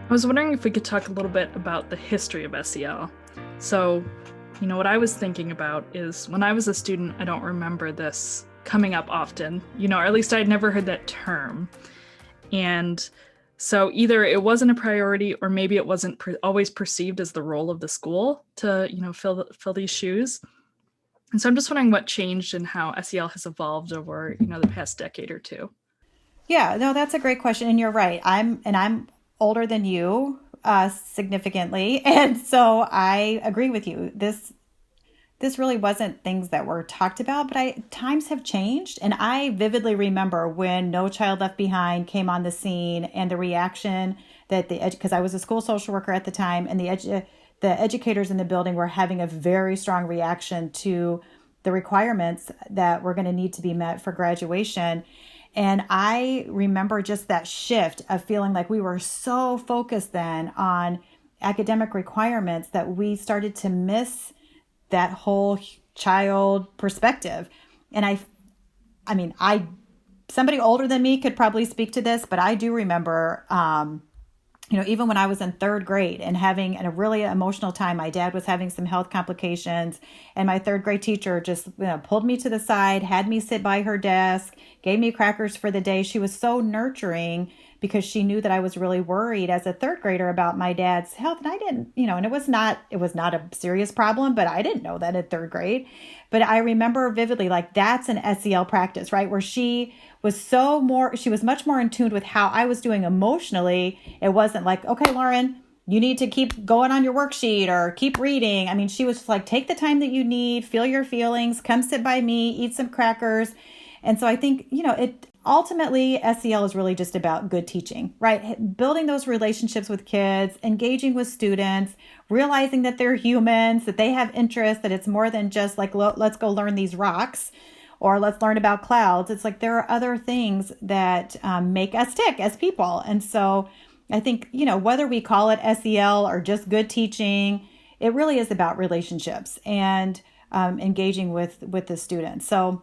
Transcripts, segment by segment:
I was wondering if we could talk a little bit about the history of SEL. So, what I was thinking about is when I was a student, I don't remember this coming up often, or at least I'd never heard that term. And so either it wasn't a priority or maybe it wasn't always perceived as the role of the school to, fill these shoes. And so I'm just wondering what changed and how SEL has evolved over, the past decade or two. Yeah, no, that's a great question, and you're right. I'm older than you significantly, and so I agree with you. This really wasn't things that were talked about, but I times have changed, and I vividly remember when No Child Left Behind came on the scene and the reaction that because I was a school social worker at the time, and the educators in the building were having a very strong reaction to the requirements that were going to need to be met for graduation. And I remember just that shift of feeling like we were so focused then on academic requirements that we started to miss that whole child perspective. And I mean, somebody older than me could probably speak to this, but I do remember, even when I was in third grade and having a really emotional time. My dad was having some health complications, and my third grade teacher just pulled me to the side, had me sit by her desk, gave me crackers for the day. She was so nurturing because she knew that I was really worried as a third grader about my dad's health. And I didn't, and it was not a serious problem, but I didn't know that in third grade. But I remember vividly, like, that's an SEL practice, right? Where she was much more in tune with how I was doing emotionally. It wasn't like, okay, Lauren, you need to keep going on your worksheet or keep reading. I mean, she was just like, take the time that you need, feel your feelings, come sit by me, eat some crackers. And so I think, it ultimately SEL is really just about good teaching, right? Building those relationships with kids, engaging with students, realizing that they're humans, that they have interests, that it's more than just like, let's go learn these rocks or let's learn about clouds. It's like there are other things that make us tick as people. And so I think, whether we call it SEL or just good teaching, it really is about relationships and engaging with the students. So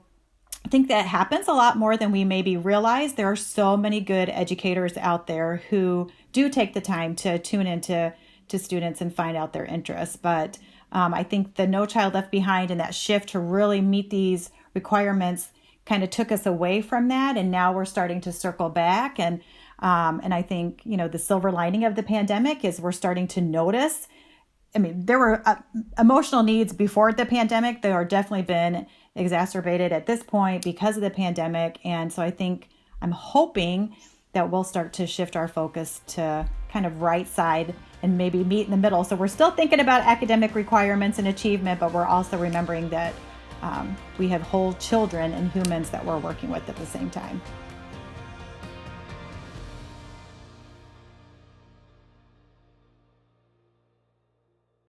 I think that happens a lot more than we maybe realize. There are so many good educators out there who do take the time to tune into students and find out their interests. But I think the No Child Left Behind and that shift to really meet these requirements kind of took us away from that. And now we're starting to circle back. And I think, the silver lining of the pandemic is we're starting to notice. I mean, there were emotional needs before the pandemic. They are definitely been exacerbated at this point because of the pandemic. And so I'm hoping that we'll start to shift our focus to kind of right side and maybe meet in the middle. So we're still thinking about academic requirements and achievement, but we're also remembering that we have whole children and humans that we're working with at the same time.